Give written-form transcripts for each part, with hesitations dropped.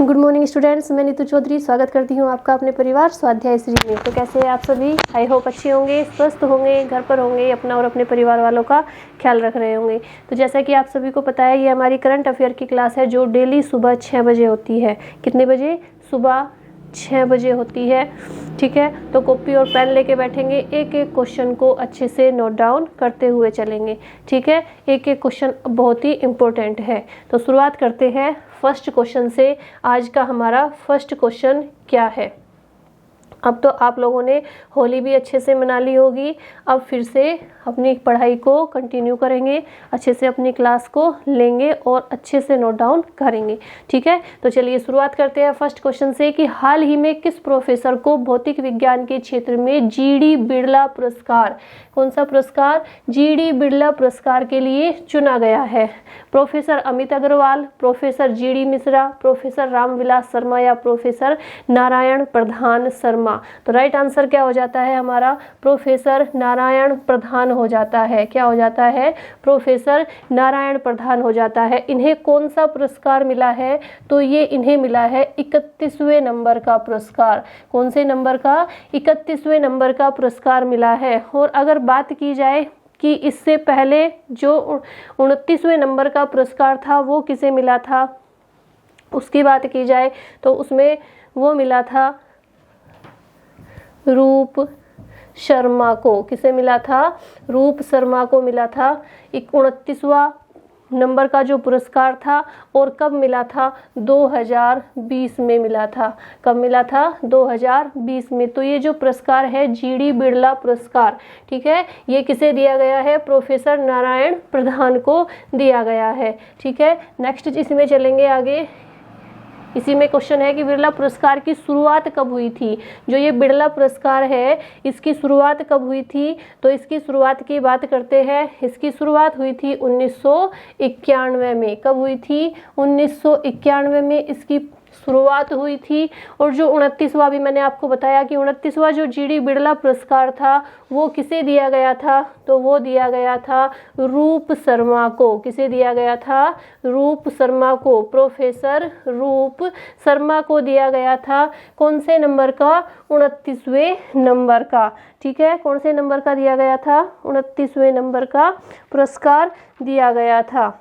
Good morning students, मैं नीतू चौधरी स्वागत करती हूँ आपका अपने परिवार स्वाध्याय श्री में। तो कैसे हैं आप सभी? आई होप अच्छे होंगे, स्वस्थ होंगे, घर पर होंगे, अपना और अपने परिवार वालों का ख्याल रख रहे होंगे। तो जैसा कि आप सभी को पता है, ये हमारी करंट अफेयर की क्लास है जो डेली सुबह 6 बजे होती है। कितने बजे? सुबह 6 बजे होती है। ठीक है, तो कॉपी और पेन लेके बैठेंगे, एक एक क्वेश्चन को अच्छे से नोट डाउन करते हुए चलेंगे। ठीक है, एक एक क्वेश्चन बहुत ही इम्पोर्टेंट है। तो शुरुआत करते हैं फर्स्ट क्वेश्चन से। आज का हमारा फर्स्ट क्वेश्चन क्या है? अब तो आप लोगों ने होली भी अच्छे से मना ली होगी। अब फिर से अपनी पढ़ाई को कंटिन्यू करेंगे, अच्छे से अपनी क्लास को लेंगे और अच्छे से नोट डाउन करेंगे। ठीक है, तो चलिए शुरुआत करते हैं फर्स्ट क्वेश्चन से कि हाल ही में किस प्रोफेसर को भौतिक विज्ञान के क्षेत्र में जीडी बिड़ला पुरस्कार, कौन सा पुरस्कार? जीडी बिड़ला पुरस्कार के लिए चुना गया है? Professor Amit Agarwal, professor GD Mishra, professor Ramvilas Sharma या प्रोफेसर नारायण प्रधान शर्मा? तो राइट आंसर क्या हो जाता है हमारा? प्रोफेसर नारायण प्रधान हो जाता है। क्या हो जाता है? प्रोफेसर नारायण प्रधान हो जाता है। इन्हें कौन सा पुरस्कार मिला है? तो ये इन्हें मिला है 31वें नंबर का पुरस्कार। कौन से नंबर का? 31वें नंबर का पुरस्कार मिला है। और अगर बात की जाए कि इससे पहले जो 29वें नंबर का पुरस्कार था वो किसे मिला था, उसकी बात की जाए तो उसमें वो मिला था रूप शर्मा को। किसे मिला था? रूप शर्मा को मिला था 29वां नंबर का जो पुरस्कार था। और कब मिला था? 2020 में मिला था। कब मिला था? 2020 में। तो ये जो पुरस्कार है जीडी बिड़ला पुरस्कार, ठीक है, ये किसे दिया गया है? प्रोफेसर नारायण प्रधान को दिया गया है। ठीक है, नेक्स्ट इसमें चलेंगे आगे। इसी में क्वेश्चन है कि बिड़ला पुरस्कार की शुरुआत कब हुई थी? जो ये बिड़ला पुरस्कार है इसकी शुरुआत कब हुई थी? तो इसकी शुरुआत की बात करते हैं। इसकी शुरुआत हुई थी 1991 में। कब हुई थी? 1991 में इसकी शुरुआत हुई थी। और जो 29वां भी मैंने आपको बताया कि 29वां जो जीडी बिड़ला पुरस्कार था वो किसे दिया गया था? तो वो दिया गया था रूप शर्मा को। किसे दिया गया था? रूप शर्मा को। प्रोफेसर रूप शर्मा को दिया गया था। कौन से नंबर का? 29वें नंबर का। ठीक है, कौन से नंबर का दिया गया था? 29वें नंबर का पुरस्कार दिया गया था।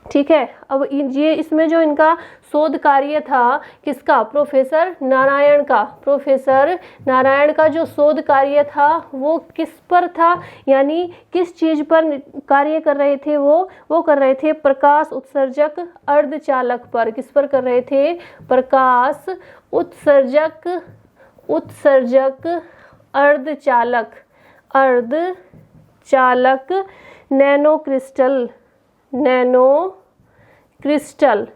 ठीक है, अब ये इसमें जो इनका शोध कार्य था किसका? प्रोफेसर नारायण का। प्रोफेसर नारायण का जो शोध कार्य था वो किस पर था, यानी किस चीज पर कार्य कर रहे थे? वो कर रहे थे प्रकाश उत्सर्जक अर्धचालक पर। किस पर कर रहे थे? प्रकाश उत्सर्जक अर्धचालक नैनो क्रिस्टल।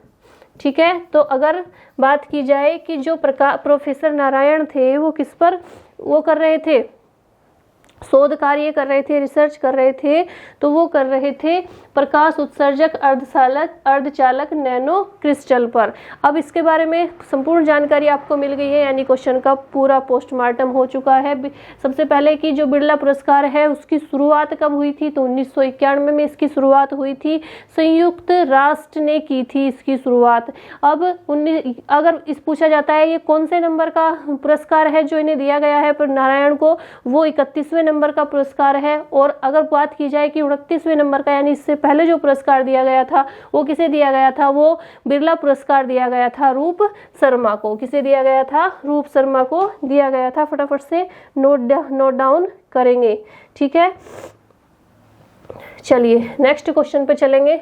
ठीक है, तो अगर बात की जाए कि जो प्रोफेसर नारायण थे वो किस पर वो कर रहे थे? शोध कार्य कर रहे थे, रिसर्च कर रहे थे, तो वो कर रहे थे प्रकाश उत्सर्जक अर्धचालक नैनो क्रिस्टल पर। अब इसके बारे में संपूर्ण जानकारी आपको मिल गई है, यानी क्वेश्चन का पूरा पोस्टमार्टम हो चुका है। सबसे पहले कि जो बिड़ला पुरस्कार है उसकी शुरुआत कब हुई थी? तो 1991 में इसकी शुरुआत हुई थी। संयुक्त राष्ट्र ने की थी इसकी शुरुआत। अब अगर इस पूछा जाता है ये कौन से नंबर का पुरस्कार है जो इन्हें दिया गया है पर नारायण को, वो 31वें नंबर का पुरस्कार है। और अगर बात की जाए कि 29वें नंबर का, यानी इससे पहले जो पुरस्कार दिया गया था वो किसे दिया गया था? वो बिड़ला पुरस्कार दिया गया था रूप शर्मा को। किसे दिया गया था? रूप शर्मा को दिया गया था। फटाफट से नोट डाउन करेंगे। ठीक है, चलिए नेक्स्ट क्वेश्चन पे चलेंगे।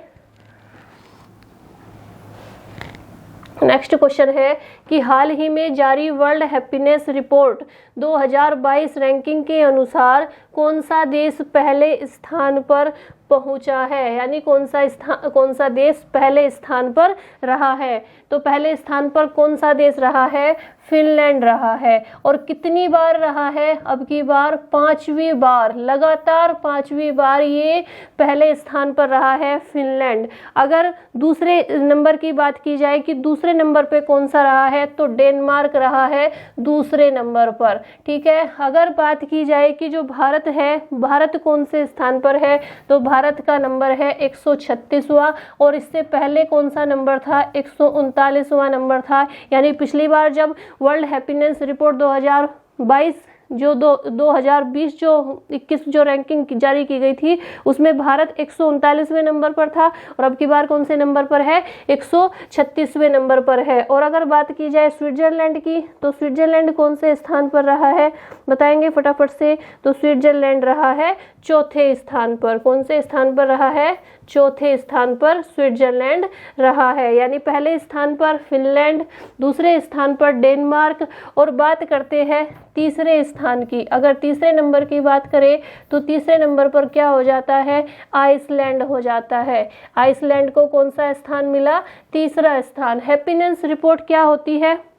नेक्स्ट क्वेश्चन है कि हाल ही में जारी वर्ल्ड हैप्पीनेस रिपोर्ट 2022 रैंकिंग के अनुसार कौन सा देश पहले स्थान पर पहुंचा है, यानी कौन सा देश पहले स्थान पर रहा है? तो पहले स्थान पर कौन सा देश रहा है? फिनलैंड रहा है। और कितनी बार रहा है? अब की बार 5वीं बार, लगातार 5वीं बार ये पहले स्थान पर रहा है फिनलैंड। अगर दूसरे नंबर की बात की जाए कि दूसरे नंबर पे कौन सा रहा है तो डेनमार्क रहा है दूसरे नंबर पर। ठीक है, अगर बात की जाए कि जो भारत है, भारत कौन से स्थान पर है, तो भारत का नंबर है 136वां, और इससे पहले कौन सा नंबर था, 139वां नंबर था। यानी पिछली बार जब वर्ल्ड हैप्पीनेस रिपोर्ट 2022 जो 2020 जो 21 जो रैंकिंग जारी की गई थी, उसमें भारत 139वें नंबर पर था, और अब की बार कौन से नंबर पर है, 136वें नंबर पर है। और अगर बात की जाए स्विट्जरलैंड की, तो स्विट्जरलैंड कौन से स्थान पर रहा है, बताएंगे फटाफट से। तो स्विट्जरलैंड रहा है चौथे स्थान पर। कौन से स्थान पर रहा है, चौथे स्थान पर स्विट्जरलैंड रहा है। यानी पहले स्थान पर फिनलैंड, दूसरे स्थान पर डेनमार्क, और बात करते हैं तीसरे स्थान की। अगर तीसरे नंबर की बात करें तो तीसरे नंबर पर क्या हो जाता है, आइसलैंड हो जाता है। आइसलैंड को कौन सा स्थान मिला, तीसरा स्थान। हैप्पीनेस रिपोर्ट क्या होती है,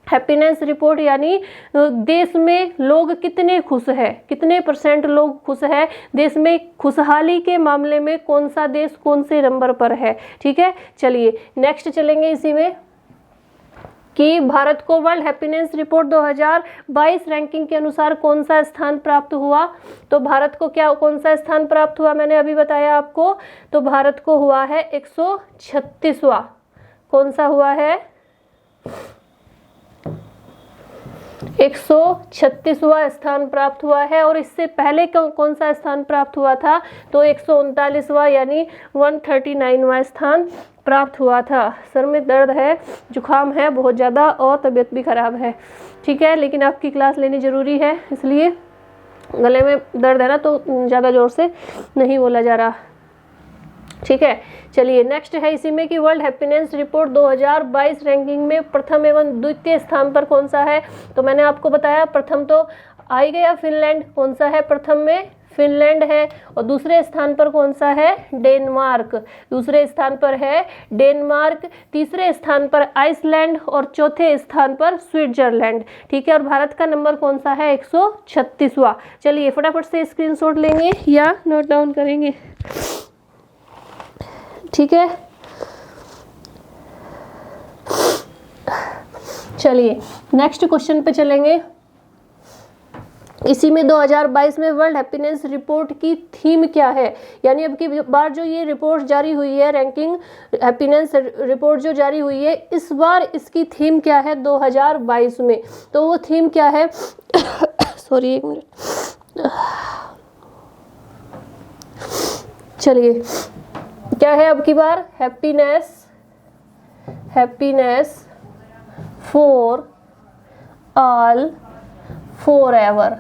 हैप्पीनेस रिपोर्ट यानी देश में लोग कितने खुश है, कितने % लोग खुश है, देश में खुशहाली के मामले में कौन सा देश कौन से नंबर पर है। ठीक है, चलिए नेक्स्ट चलेंगे इसी में कि भारत को वर्ल्ड हैप्पीनेस रिपोर्ट 2022 रैंकिंग के अनुसार कौन सा स्थान प्राप्त हुआ। तो भारत को क्या कौन सा स्थान प्राप्त हुआ, मैंने अभी बताया आपको। तो भारत को हुआ है 136वां। कौन सा हुआ है, 136वां स्थान प्राप्त हुआ है। और इससे पहले कौन सा स्थान प्राप्त हुआ था, तो 139वां यानी 139वां स्थान प्राप्त हुआ था। सर में दर्द है, जुकाम है बहुत ज़्यादा, और तबीयत भी खराब है। ठीक है, लेकिन आपकी क्लास लेनी ज़रूरी है, इसलिए गले में दर्द है ना, तो ज़्यादा ज़ोर से नहीं बोला जा रहा। ठीक है, चलिए नेक्स्ट है इसी में कि वर्ल्ड हैप्पीनेस रिपोर्ट 2022 रैंकिंग में प्रथम एवं द्वितीय स्थान पर कौन सा है। तो मैंने आपको बताया प्रथम तो आ ही गया फिनलैंड। कौन सा है प्रथम में, फिनलैंड है। और दूसरे स्थान पर कौन सा है, डेनमार्क। दूसरे स्थान पर है डेनमार्क, तीसरे स्थान पर आइसलैंड, और चौथे स्थान पर स्विट्जरलैंड। ठीक है, और भारत का नंबर कौन सा है, 136वां। चलिए फटाफट से स्क्रीनशॉट लेंगे या नोट डाउन करेंगे। ठीक है, चलिए नेक्स्ट क्वेश्चन पे चलेंगे। इसी में 2022 में वर्ल्ड हैप्पीनेस रिपोर्ट की थीम क्या है। यानी अब की बार जो ये रिपोर्ट जारी हुई है, रैंकिंग हैप्पीनेस रिपोर्ट जो जारी हुई है, इस बार इसकी थीम क्या है 2022 में। तो वो थीम क्या है सॉरी एक मिनट, चलिए क्या है अब की बार, happiness for all forever.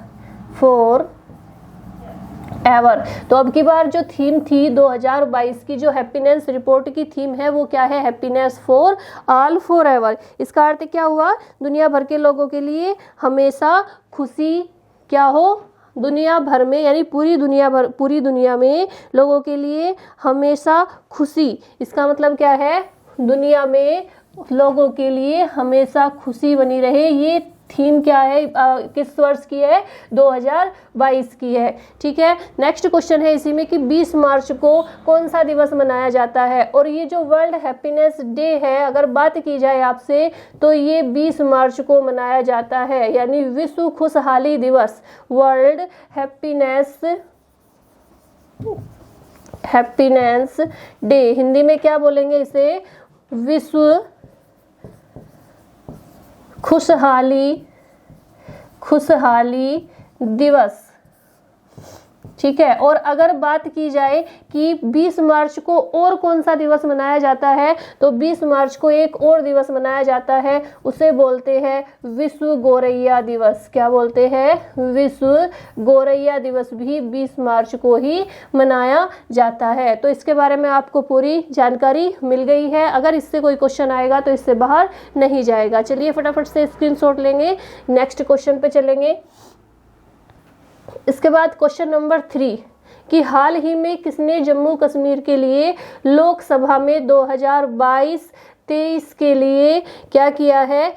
तो अब की बार जो थीम थी 2022 की, जो हैप्पीनेस रिपोर्ट की थीम है, वो क्या है, happiness for all for ever. इसका अर्थ क्या हुआ, दुनिया भर के लोगों के लिए हमेशा खुशी क्या हो, दुनिया भर में यानी पूरी दुनिया में लोगों के लिए हमेशा खुशी। इसका मतलब क्या है, दुनिया में लोगों के लिए हमेशा खुशी बनी रहे। ये थीम क्या है, किस वर्ष की है, 2022 की है। ठीक है, नेक्स्ट क्वेश्चन है इसी में कि 20 मार्च को कौन सा दिवस मनाया जाता है। और ये जो वर्ल्ड हैप्पीनेस डे है, अगर बात की जाए आपसे, तो ये 20 मार्च को मनाया जाता है, यानी विश्व खुशहाली दिवस, वर्ल्ड हैप्पीनेस डे। हिंदी में क्या बोलेंगे इसे, विश्व खुशहाली दिवस। ठीक है, और अगर बात की जाए कि 20 मार्च को और कौन सा दिवस मनाया जाता है, तो 20 मार्च को एक और दिवस मनाया जाता है, उसे बोलते हैं विश्व गौरैया दिवस। क्या बोलते हैं, विश्व गौरैया दिवस भी 20 मार्च को ही मनाया जाता है। तो इसके बारे में आपको पूरी जानकारी मिल गई है। अगर इससे कोई क्वेश्चन आएगा तो इससे बाहर नहीं जाएगा। चलिए फटाफट से स्क्रीनशॉट लेंगे, नेक्स्ट क्वेश्चन पे चलेंगे। इसके बाद क्वेश्चन नंबर 3 कि हाल ही में किसने जम्मू कश्मीर के लिए लोकसभा में 2022-23 के लिए क्या किया है,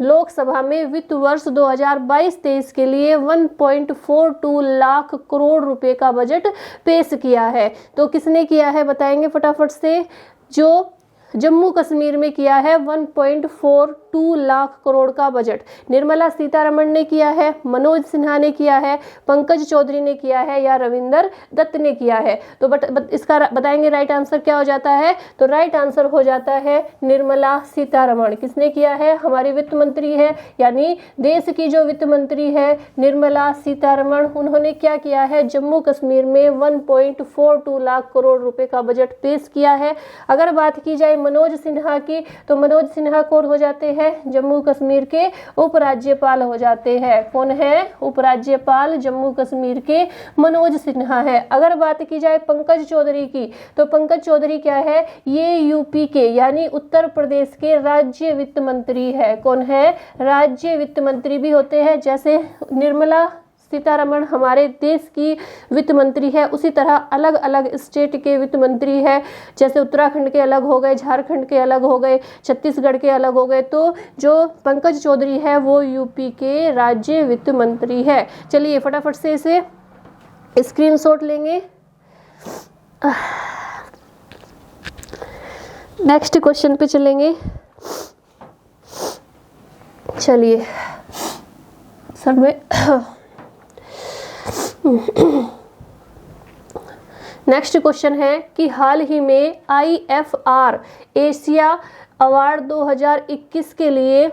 लोकसभा में वित्त वर्ष 2022-23 के लिए 1.42 लाख करोड़ रुपए का बजट पेश किया है। तो किसने किया है बताएंगे फटाफट से। जो जम्मू कश्मीर में किया है 1.42 लाख करोड़ का बजट। निर्मला सीतारमण ने किया है, मनोज सिन्हा ने किया है, पंकज चौधरी ने किया है या रविंदर दत्त ने किया है। तो इसका बताएंगे राइट आंसर क्या हो जाता है। तो राइट आंसर हो जाता है निर्मला सीतारमण। किसने किया है, हमारी वित्त मंत्री है, यानी देश की जो वित्त मंत्री है निर्मला सीतारमण, उन्होंने क्या किया है, जम्मू कश्मीर में 1.42 लाख करोड़ रुपए का बजट पेश किया है। अगर बात की जाए मनोज सिन्हा की, तो मनोज सिन्हा कौन हो जाते हैं, जम्मू कश्मीर के उपराज्यपाल हो जाते हैं। कौन है, उपराज्यपाल जम्मू कश्मीर के मनोज सिन्हा है। अगर बात की जाए पंकज चौधरी की, तो पंकज चौधरी क्या है, ये यूपी के यानी उत्तर प्रदेश के राज्य वित्त मंत्री है। कौन है, राज्य वित्त मंत्री भी होते हैं। जैसे निर्मला सीतारमण हमारे देश की वित्त मंत्री है, उसी तरह अलग अलग स्टेट के वित्त मंत्री है। जैसे उत्तराखंड के अलग हो गए, झारखंड के अलग हो गए, छत्तीसगढ़ के अलग हो गए। तो जो पंकज चौधरी है वो यूपी के राज्य वित्त मंत्री है। चलिए फटाफट से इसे स्क्रीनशॉट लेंगे। नेक्स्ट क्वेश्चन पे चलेंगे। चलिए सर में नेक्स्ट क्वेश्चन है कि हाल ही में IFR एशिया अवार्ड 2021 के लिए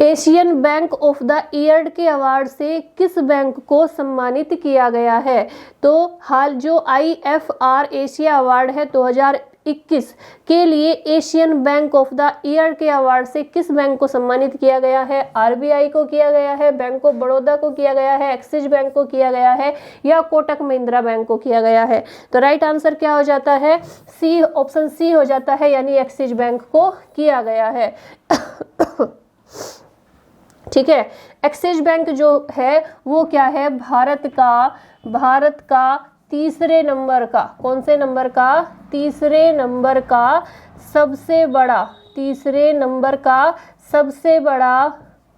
Asian bank of the year के अवार्ड से किस बैंक को सम्मानित किया गया है। तो हाल जो IFR एशिया अवार्ड है 2021 के लिए Asian bank of the year के अवार्ड से किस बैंक को सम्मानित किया गया है। RBI को किया गया है, बैंक ऑफ बड़ौदा को किया गया है, एक्सिस बैंक को किया गया है या कोटक महिंद्रा बैंक को किया गया है। तो राइट आंसर क्या हो जाता है, सी, ऑप्शन सी हो जाता है, यानी एक्सिस बैंक को किया गया है। ठीक है, एक्सिस बैंक जो है वो क्या है, भारत का तीसरे नंबर का, कौन से नंबर का, तीसरे नंबर का सबसे बड़ा, तीसरे नंबर का सबसे बड़ा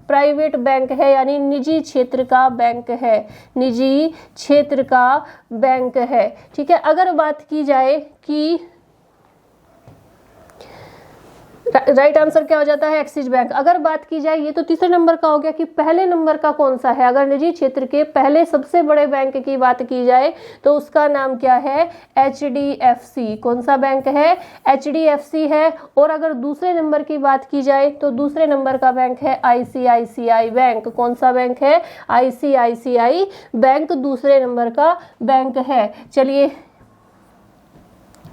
प्राइवेट बैंक है, यानी निजी क्षेत्र का बैंक है, निजी क्षेत्र का बैंक है। ठीक है, अगर बात की जाए कि राइट आंसर क्या हो जाता है, एक्सिस बैंक। अगर बात की जाए, ये तो तीसरे नंबर का हो गया, कि पहले नंबर का कौन सा है। अगर निजी क्षेत्र के पहले सबसे बड़े बैंक की बात की जाए तो उसका नाम क्या है, HDFC। कौन सा बैंक है, HDFC है। और अगर दूसरे नंबर की बात की जाए तो दूसरे नंबर का बैंक है ICICI बैंक। कौन सा बैंक है, ICICI बैंक दूसरे नंबर का बैंक है। चलिए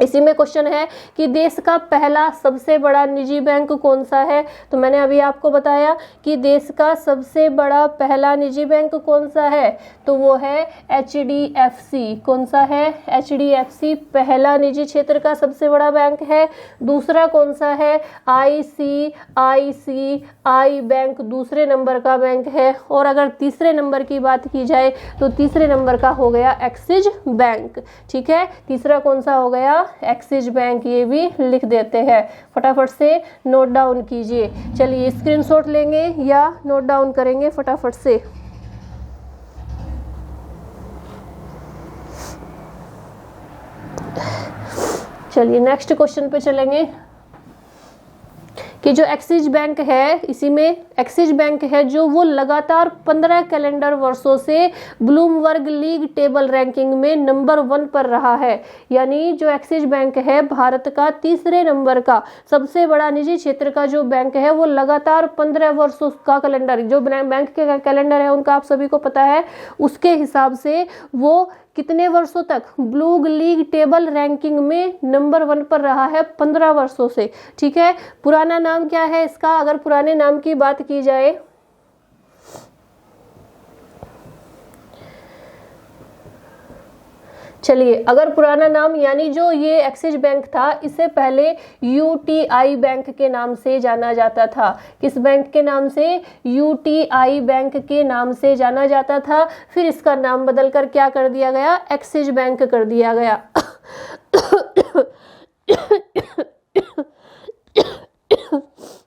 इसी में क्वेश्चन है कि देश का पहला सबसे बड़ा निजी बैंक कौन सा है। तो मैंने अभी आपको बताया कि देश का सबसे बड़ा पहला निजी बैंक कौन सा है, तो वो है HDFC। कौन सा है, HDFC पहला निजी क्षेत्र का सबसे बड़ा बैंक है। दूसरा कौन सा है, ICICI बैंक दूसरे नंबर का बैंक है। और अगर तीसरे नंबर की बात की जाए तो तीसरे नंबर का हो गया एक्सिस बैंक। ठीक है, तीसरा कौन सा हो गया, एक्सिस बैंक। ये भी लिख देते हैं, फटाफट से नोट डाउन कीजिए। चलिए स्क्रीनशॉट लेंगे या नोट डाउन करेंगे फटाफट से। चलिए नेक्स्ट क्वेश्चन पे चलेंगे कि जो एक्सिस बैंक है, इसी में एक्सिस बैंक है जो वो लगातार 15 कैलेंडर वर्षों से ब्लूमबर्ग लीग टेबल रैंकिंग में नंबर 1 पर रहा है। यानी जो एक्सिस बैंक है भारत का तीसरे नंबर का सबसे बड़ा निजी क्षेत्र का जो बैंक है, वो लगातार 15 वर्षों का कैलेंडर, जो बैंक के कैलेंडर है उनका आप सभी को पता है, उसके हिसाब से वो कितने वर्षों तक ब्लू लीग टेबल रैंकिंग में नंबर 1 पर रहा है, 15 वर्षों से। ठीक है, पुराना नाम क्या है इसका, अगर पुराने नाम की बात की जाए चलिए, अगर पुराना नाम यानी जो ये एक्सिस बैंक था, इससे पहले UTI बैंक के नाम से जाना जाता था। किस बैंक के नाम से, UTI बैंक के नाम से जाना जाता था। फिर इसका नाम बदलकर क्या कर दिया गया, एक्सिस बैंक कर दिया गया।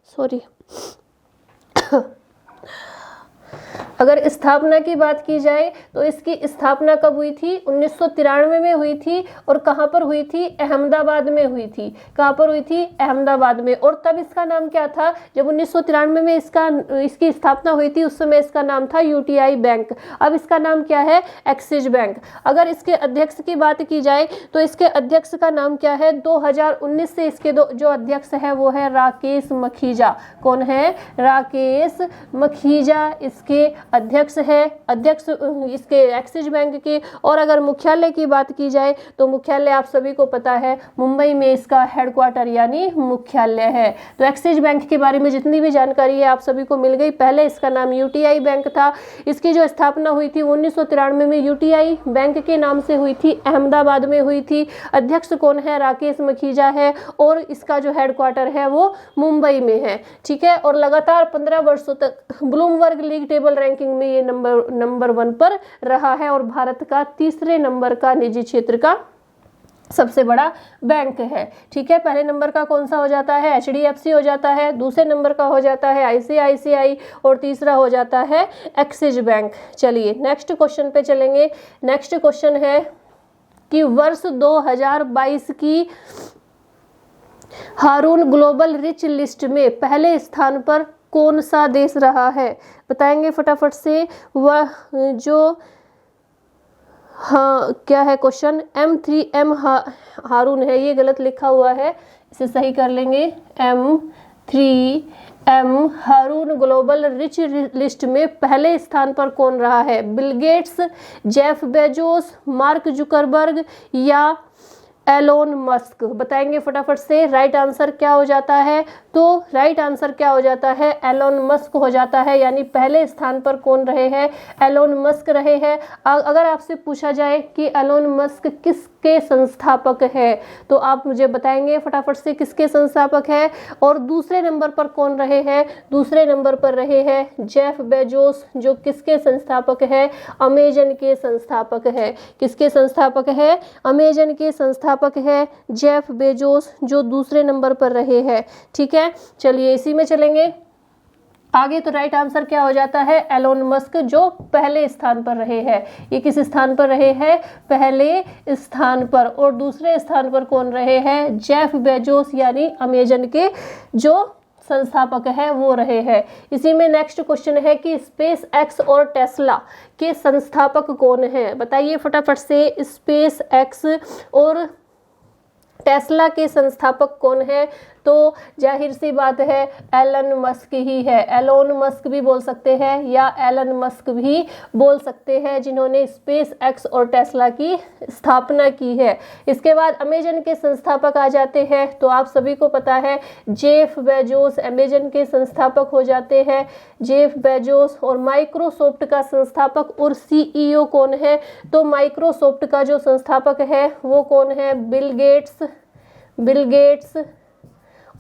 सॉरी। अगर स्थापना की बात की जाए तो इसकी स्थापना कब हुई थी? 1993 में हुई थी। और कहाँ पर हुई थी? अहमदाबाद में हुई थी। कहाँ पर हुई थी? अहमदाबाद में। और तब इसका नाम क्या था? जब 1993 में इसकी स्थापना हुई थी उस समय इसका नाम था यूटीआई बैंक। अब इसका नाम क्या है? Axis bank. अगर इसके अध्यक्ष की बात की जाए तो इसके अध्यक्ष का नाम क्या है? 2019 से इसके जो अध्यक्ष है वो है राकेश मखीजा। कौन है? राकेश मखीजा इसके अध्यक्ष है, अध्यक्ष इसके एक्सिस बैंक के। और अगर मुख्यालय की बात की जाए तो मुख्यालय आप सभी को पता है मुंबई में इसका हेडक्वार्टर यानी मुख्यालय है। तो एक्सिस बैंक के बारे में जितनी भी जानकारी है आप सभी को मिल गई। पहले इसका नाम यूटीआई बैंक था। इसकी जो स्थापना हुई थी 1993 में यूटीआई बैंक के नाम से हुई थी, अहमदाबाद में हुई थी। अध्यक्ष कौन है? राकेश मखीजा है। और इसका जो हेडक्वार्टर है वो मुंबई में है। ठीक है। और लगातार 15 वर्षों तक ब्लूमबर्ग लीग टेबल रैंकिंग में ये नंबर 1 पर रहा है और भारत का तीसरे नंबर का निजी क्षेत्र का सबसे बड़ा बैंक है। ठीक है। पहले नंबर का कौन सा हो जाता है? एचडीएफसी हो जाता है। दूसरे नंबर का हो जाता है आईसीआईसीआई और तीसरा हो जाता है एक्सिस बैंक। चलिए नेक्स्ट क्वेश्चन पे चलेंगे। नेक्स्ट क्वेश्चन है कि वर्ष 2022 की हारून ग्लोबल रिच लिस्ट में पहले स्थान पर कौन सा देश रहा है? बताएंगे फटाफट से। वह जो हाँ क्या है क्वेश्चन? M3M हारून है, ये गलत लिखा हुआ है, इसे सही कर लेंगे। M3M हारून ग्लोबल रिच लिस्ट में पहले स्थान पर कौन रहा है? Bill Gates, Jeff Bezos, mark Zuckerberg या एलोन मस्क? बताएंगे फटाफट से। राइट आंसर क्या हो जाता है? तो राइट आंसर क्या हो जाता है? एलोन मस्क हो जाता है। यानी पहले स्थान पर कौन रहे हैं? एलोन मस्क रहे हैं। अगर आपसे पूछा जाए कि एलोन मस्क किसके संस्थापक है तो आप मुझे बताएंगे फटाफट से किसके संस्थापक है। और दूसरे नंबर पर कौन रहे हैं? दूसरे नंबर पर रहे हैं जेफ बेजोस, जो किसके संस्थापक है? अमेजन के संस्थापक है। किसके संस्थापक है? अमेजन के संस्थापक है जेफ बेजोस, जो दूसरे नंबर पर रहे हैं। ठीक है। चलिए इसी में चलेंगे आगे। तो राइट आंसर क्या हो जाता है? एलोन मस्क, जो पहले स्थान पर रहे हैं। ये किस स्थान पर रहे हैं? पहले स्थान पर। और दूसरे स्थान पर कौन रहे हैं? जेफ बेजोस, यानी अमेजन के जो संस्थापक है वो रहे हैं। इसी में नेक्स्ट क्वेश्चन है कि स्पेस एक्स और टेस्ला के संस्थापक कौन है? बताइए फटाफट से। स्पेस एक्स और टेस्ला के संस्थापक कौन है? तो जाहिर सी बात है एलन मस्क ही है। एलोन मस्क भी बोल सकते हैं या एलन मस्क भी बोल सकते हैं, जिन्होंने स्पेस एक्स और टेस्ला की स्थापना की है। इसके बाद अमेजन के संस्थापक आ जाते हैं। तो आप सभी को पता है जेफ बेजोस अमेजन के संस्थापक हो जाते हैं। Jeff Bezos. और माइक्रोसॉफ्ट का संस्थापक और सीईओ कौन है? तो माइक्रोसॉफ्ट का जो संस्थापक है वो कौन है? Bill Gates.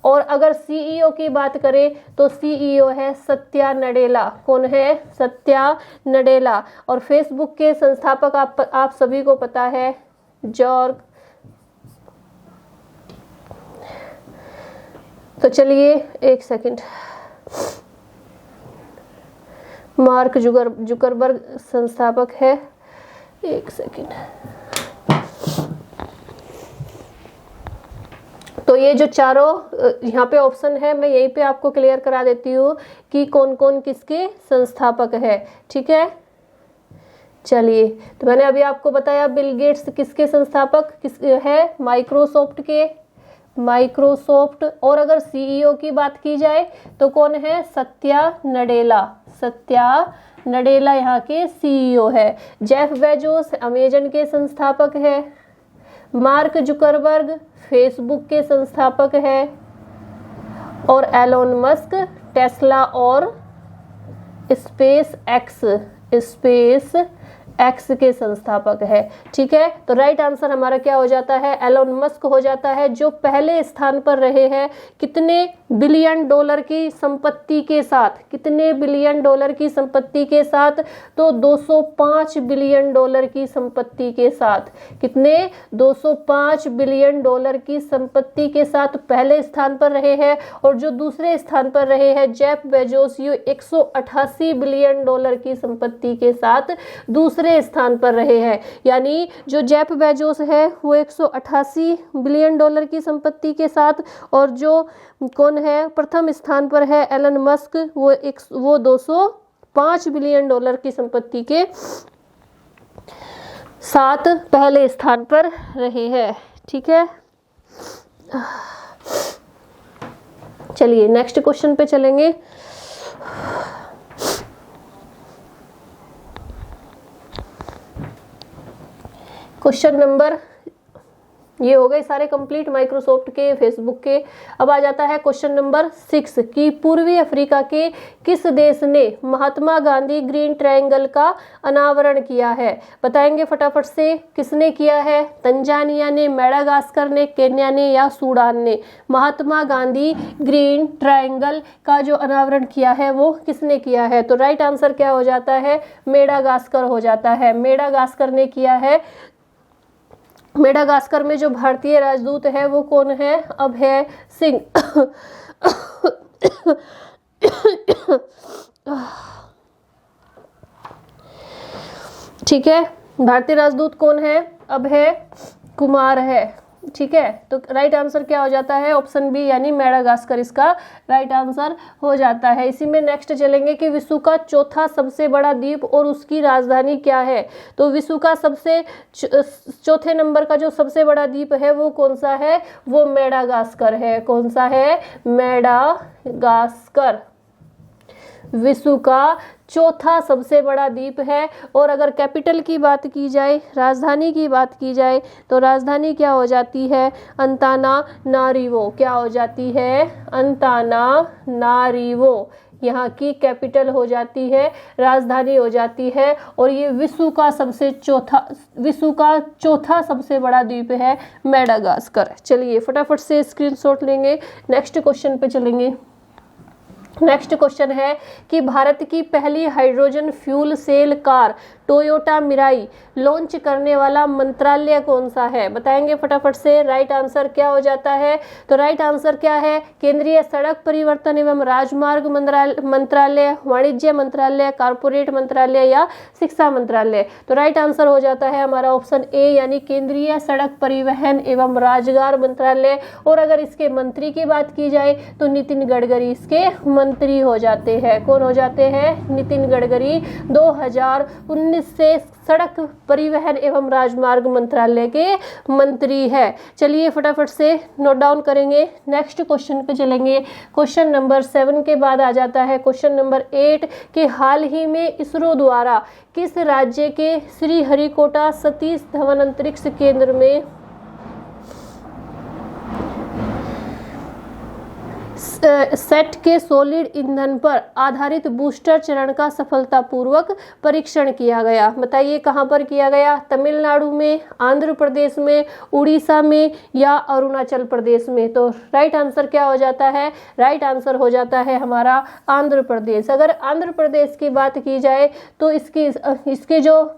और अगर सीईओ की बात करें तो सीईओ है सत्या नडेला। कौन है? सत्या नडेला। और फेसबुक के संस्थापक आप सभी को पता है जॉर्ज। तो चलिए एक सेकंड। मार्क जुकरबर्ग संस्थापक है। एक सेकंड। तो ये जो चारों यहाँ पे ऑप्शन है मैं यहीं पे आपको क्लियर करा देती हूँ कि कौन कौन किसके संस्थापक है। ठीक है। चलिए तो मैंने अभी आपको बताया बिल गेट्स किसके संस्थापक है? माइक्रोसॉफ्ट के। माइक्रोसॉफ्ट। और अगर सीईओ की बात की जाए तो कौन है? सत्या नडेला यहाँ के सीईओ है। जेफ बेजोस अमेजन के संस्थापक है। मार्क जुकरबर्ग फेसबुक के संस्थापक है। और एलोन मस्क टेस्ला और स्पेस एक्स के संस्थापक है। ठीक है, तो राइट आंसर हमारा क्या हो जाता है, एलोन मस्क हो जाता है, जो पहले स्थान पर रहे हैं कितने बिलियन डॉलर की संपत्ति के साथ, कितने बिलियन डॉलर की संपत्ति के साथ, तो 205 बिलियन डॉलर की संपत्ति के साथ। कितने, 205 बिलियन डॉलर की संपत्ति के साथ पहले स्थान पर रहे हैं। और जो दूसरे स्थान पर रहे हैं जेफ बेजोस, ये 188 बिलियन डॉलर की संपत्ति के साथ दूसरे स्थान पर रहे हैं। यानी जो जेफ बेजोस है वो 188 बिलियन डॉलर की संपत्ति के साथ, और जो कौन है प्रथम स्थान पर है एलन मस्क, वो 205 बिलियन डॉलर की संपत्ति के साथ पहले स्थान पर रहे हैं। ठीक है, चलिए नेक्स्ट क्वेश्चन पे चलेंगे। क्वेश्चन नंबर, ये हो गए सारे कंप्लीट माइक्रोसॉफ्ट के, फेसबुक के। अब आ जाता है क्वेश्चन नंबर 6 कि पूर्वी अफ्रीका के किस देश ने महात्मा गांधी ग्रीन ट्रायंगल का अनावरण किया है। बताएंगे फटाफट से, किसने किया है, तंजानिया ने, मेडागास्कर ने, केन्या ने या सूडान ने। महात्मा गांधी ग्रीन ट्रायंगल का जो अनावरण किया है वो किसने किया है, तो राइट आंसर क्या हो जाता है, मेडागास्कर हो जाता है। मेडागास्कर ने किया है। मेडागास्कर में जो भारतीय राजदूत है वो कौन है, अभय सिंह। ठीक है, भारतीय राजदूत कौन है, अभय कुमार है। ठीक है, तो राइट आंसर क्या हो जाता है, ऑप्शन बी यानी मेडागास्कर इसका राइट आंसर हो जाता है। इसी में नेक्स्ट चलेंगे कि विश्व का चौथा सबसे बड़ा द्वीप और उसकी राजधानी क्या है। तो विश्व का सबसे चौथे नंबर का जो सबसे बड़ा द्वीप है वो कौन सा है, वो मेडागास्कर है। कौन सा है, मेडागास्कर विश्व का चौथा सबसे बड़ा द्वीप है। और अगर कैपिटल की बात की जाए, राजधानी की बात की जाए, तो राजधानी क्या हो जाती है, अंतानानारिवो। क्या हो जाती है, अंतानानारिवो यहाँ की कैपिटल हो जाती है, राजधानी हो जाती है। और ये विश्व का चौथा सबसे बड़ा द्वीप है मेडागास्कर। चलिए फटाफट से स्क्रीनशॉट लेंगे, नेक्स्ट क्वेश्चन पे चलेंगे। नेक्स्ट क्वेश्चन है कि भारत की पहली hydrogen fuel cell car Toyota Mirai launch करने वाला मंत्रालय कौन सा है। बताएंगे फटाफट से, राइट आंसर क्या हो जाता है, तो राइट आंसर क्या है, केंद्रीय सड़क परिवहन एवं राजमार्ग मंत्रालय, वाणिज्य मंत्रालय, कारपोरेट मंत्रालय या शिक्षा मंत्रालय। तो राइट आंसर हो जाता है हमारा ऑप्शन ए यानी केंद्रीय सड़क परिवहन एवं राजमार्ग मंत्रालय। और अगर इसके मंत्री की बात की जाए तो नितिन गडकरी इसके मंत्री हो जाते हैं। कौन हो जाते हैं, नितिन गडकरी 2019 से सड़क परिवहन एवं राजमार्ग मंत्रालय के मंत्री है। चलिए फटाफट से नोट डाउन करेंगे, नेक्स्ट क्वेश्चन पे चलेंगे। क्वेश्चन नंबर 7 के बाद आ जाता है क्वेश्चन नंबर 8 कि हाल ही में इसरो द्वारा किस राज्य के श्रीहरिकोटा सतीश धवन अंतरिक्ष केंद्र में सेट के सॉलिड ईंधन पर आधारित बूस्टर चरण का सफलतापूर्वक परीक्षण किया गया। बताइए कहां पर किया गया, तमिलनाडु में, आंध्र प्रदेश में, उड़ीसा में या अरुणाचल प्रदेश में। तो राइट आंसर क्या हो जाता है, राइट आंसर हो जाता है हमारा आंध्र प्रदेश। अगर आंध्र प्रदेश की बात की जाए तो इसकी जो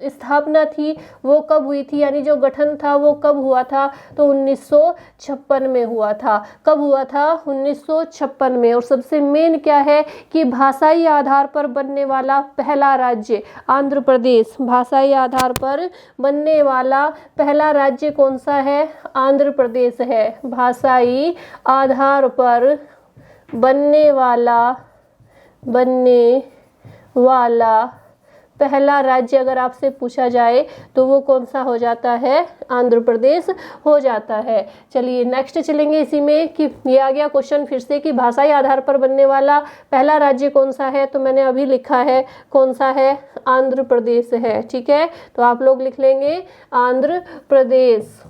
स्थापना थी वो कब हुई थी, यानी जो गठन था वो कब हुआ था, तो 1956 में हुआ था। कब हुआ था, 1956 में। और सबसे मेन क्या है कि भाषाई आधार पर बनने वाला पहला राज्य आंध्र प्रदेश, भाषाई आधार पर बनने वाला पहला राज्य कौन सा है, आंध्र प्रदेश है। भाषाई आधार पर बनने वाला पहला राज्य अगर आपसे पूछा जाए तो वो कौन सा हो जाता है, आंध्र प्रदेश हो जाता है। चलिए नेक्स्ट चलेंगे इसी में कि ये आ गया क्वेश्चन फिर से कि भाषाई आधार पर बनने वाला पहला राज्य कौन सा है, तो मैंने अभी लिखा है कौन सा है, आंध्र प्रदेश है। ठीक है, तो आप लोग लिख लेंगे आंध्र प्रदेश।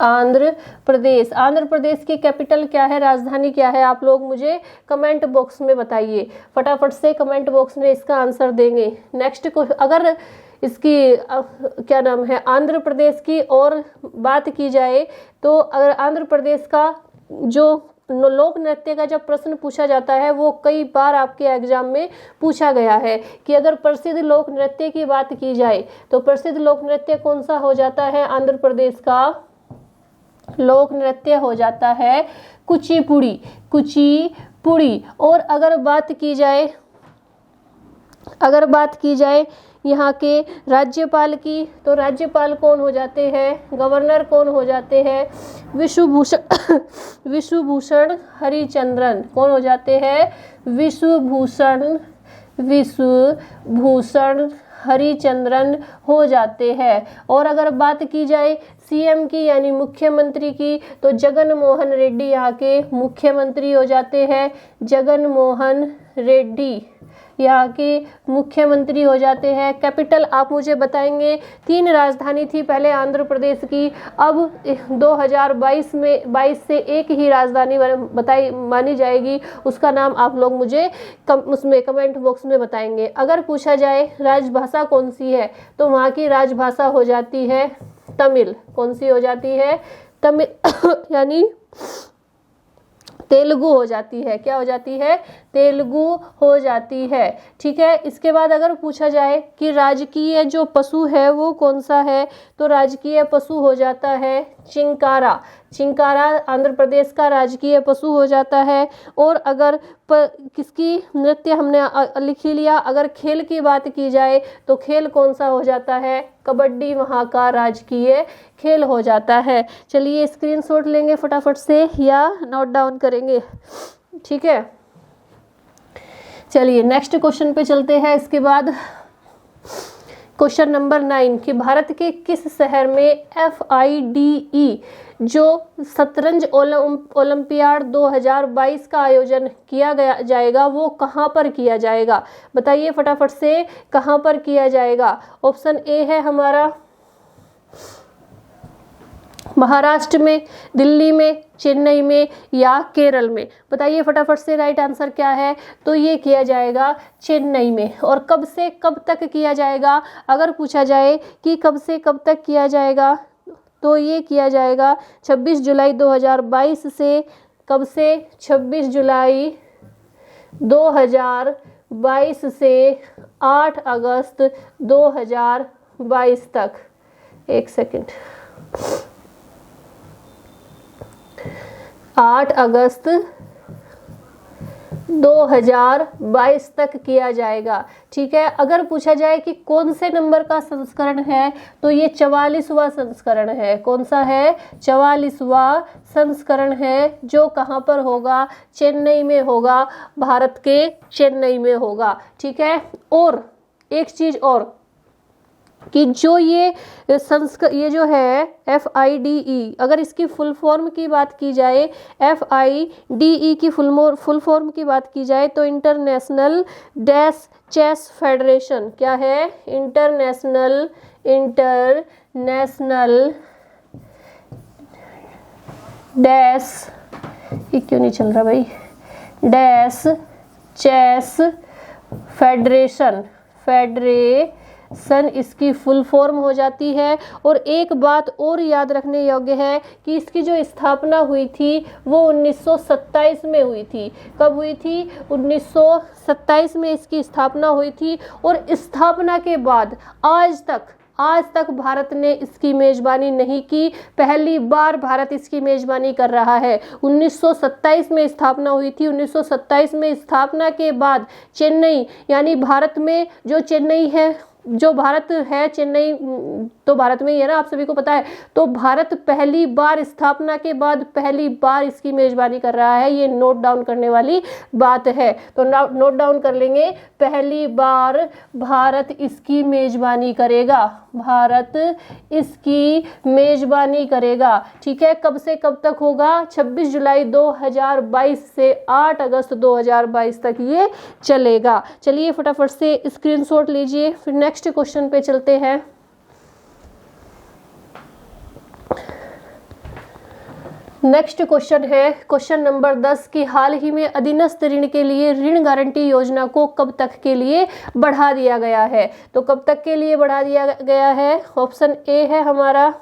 आंध्र प्रदेश। आंध्र प्रदेश की कैपिटल क्या है, राजधानी क्या है, आप लोग मुझे कमेंट बॉक्स में बताइए। फटाफट से कमेंट बॉक्स में इसका आंसर देंगे। नेक्स्ट को अगर इसकी क्या नाम है, आंध्र प्रदेश की और बात की जाए तो अगर आंध्र प्रदेश का जो लोक नृत्य का जब प्रश्न पूछा जाता है वो कई बार आपके एग्जाम में पूछा गया है कि अगर प्रसिद्ध लोक नृत्य की बात की जाए तो प्रसिद्ध लोक नृत्य कौन सा हो जाता है, आंध्र प्रदेश का लोक नृत्य हो जाता है कुचिपुड़ी, कुचिपुड़ी। और अगर बात की जाए यहाँ के राज्यपाल की तो राज्यपाल कौन हो जाते हैं, गवर्नर कौन हो जाते हैं, विश्वभूषण हरिचंद्रन। कौन हो जाते हैं, विश्वभूषण हरिचंद्रन हो जाते हैं। और अगर बात की जाए सीएम की यानी मुख्यमंत्री की तो जगन मोहन रेड्डी यहाँ के मुख्यमंत्री हो जाते हैं, जगन मोहन रेड्डी यहाँ के मुख्यमंत्री हो जाते हैं। कैपिटल आप मुझे बताएंगे। 3 राजधानी थी पहले आंध्र प्रदेश की, अब 2022 से एक ही राजधानी मानी जाएगी, उसका नाम आप लोग मुझे उसमें कमेंट बॉक्स में बताएंगे। अगर पूछा जाए राजभाषा कौन सी है तो वहाँ की राजभाषा हो जाती है तमिल। कौन सी हो जाती है, तमिल यानी तेलुगु हो जाती है। क्या हो जाती है, तेलुगु हो जाती है। ठीक है, इसके बाद अगर पूछा जाए कि राजकीय जो पशु है वो कौन सा है तो राजकीय पशु हो जाता है चिंकारा। चिंकारा आंध्र प्रदेश का राजकीय पशु हो जाता है। और अगर किसकी नृत्य हमने लिख ही लिया। अगर खेल की बात की जाए तो खेल कौन सा हो जाता है, कबड्डी वहाँ का राजकीय खेल हो जाता है। चलिए स्क्रीनशॉट लेंगे फटाफट से या नोट डाउन करेंगे। ठीक है, चलिए नेक्स्ट क्वेश्चन पे चलते हैं। इसके बाद क्वेश्चन नंबर 9 कि भारत के किस शहर में FIDE जो शतरंज ओलंपियाड 2022 का आयोजन किया जाएगा वो कहाँ पर किया जाएगा, बताइए फटाफट से कहाँ पर किया जाएगा। ऑप्शन ए है हमारा महाराष्ट्र में, दिल्ली में, चेन्नई में या केरल में। बताइए फटाफट से राइट आंसर क्या है। तो ये किया जाएगा चेन्नई में। और कब से कब तक किया जाएगा, अगर पूछा जाए कि कब से कब तक किया जाएगा तो ये किया जाएगा 26 जुलाई 2022 से। कब से, 26 जुलाई 2022 से 8 अगस्त 2022 तक। एक सेकंड, 8 अगस्त 2022 तक किया जाएगा। ठीक है, अगर पूछा जाए कि कौन से नंबर का संस्करण है तो ये 44वां संस्करण है। कौन सा है, 44वां संस्करण है जो कहाँ पर होगा, चेन्नई में होगा, भारत के चेन्नई में होगा। ठीक है, और एक चीज और कि जो ये जो है FIDE, अगर इसकी फुल फॉर्म की बात की जाए, FIDE की फुल फॉर्म की बात की जाए तो इंटरनेशनल चेस फेडरेशन। क्या है, इंटरनेशनल ये क्यों नहीं चल रहा भाई, चेस फेडरेशन इसकी फुल फॉर्म हो जाती है। और एक बात और याद रखने योग्य है कि इसकी जो स्थापना हुई थी वो 1927 में हुई थी। कब हुई थी, 1927 में इसकी स्थापना हुई थी। और स्थापना के बाद आज तक भारत ने इसकी मेजबानी नहीं की, पहली बार भारत इसकी मेजबानी कर रहा है। 1927 में स्थापना हुई थी। 1927 में स्थापना के बाद चेन्नई यानी भारत में जो चेन्नई है, जो भारत है, चेन्नई तो भारत में ही है ना, आप सभी को पता है। तो भारत पहली बार स्थापना के बाद पहली बार इसकी मेजबानी कर रहा है। ये नोट डाउन करने वाली बात है, तो नोट डाउन कर लेंगे। पहली बार भारत इसकी मेजबानी करेगा, भारत इसकी मेजबानी करेगा। ठीक है, कब से कब तक होगा, 26 जुलाई 2022 से 8 अगस्त 2022 तक ये चलेगा। चलिए फटाफट से स्क्रीनशॉट लीजिए, फिर नेक्स्ट क्वेश्चन पे चलते हैं। नेक्स्ट क्वेश्चन है क्वेश्चन नंबर 10 की हाल ही में अधीनस्थ ऋण के लिए ऋण गारंटी योजना को कब तक के लिए बढ़ा दिया गया है। तो कब तक के लिए बढ़ा दिया गया है? ऑप्शन ए है हमारा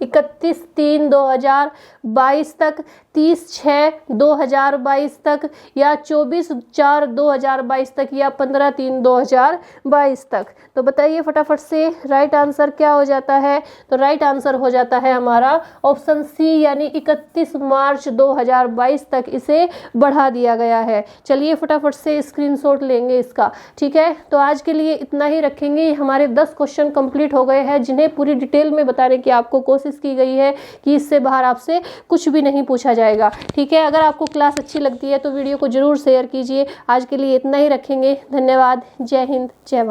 31/3/2022 तक, 30/6/2022 तक, या 24/4/2022 तक, या 15/3/2022 तक। तो बताइए फटाफट से राइट आंसर क्या हो जाता है। तो राइट आंसर हो जाता है हमारा ऑप्शन सी, यानी 31 मार्च 2022 तक इसे बढ़ा दिया गया है। चलिए फटाफट से स्क्रीनशॉट लेंगे इसका, ठीक है। तो आज के लिए इतना ही रखेंगे। हमारे 10 क्वेश्चन कंप्लीट हो गए हैं, जिन्हें पूरी डिटेल में बताने की आपको कोशिश की गई है कि इससे बाहर आपसे कुछ भी नहीं पूछा जाएगा, ठीक है। अगर आपको क्लास अच्छी लगती है तो वीडियो को जरूर शेयर कीजिए। आज के लिए इतना ही रखेंगे। धन्यवाद। जय हिंद, जय भारत।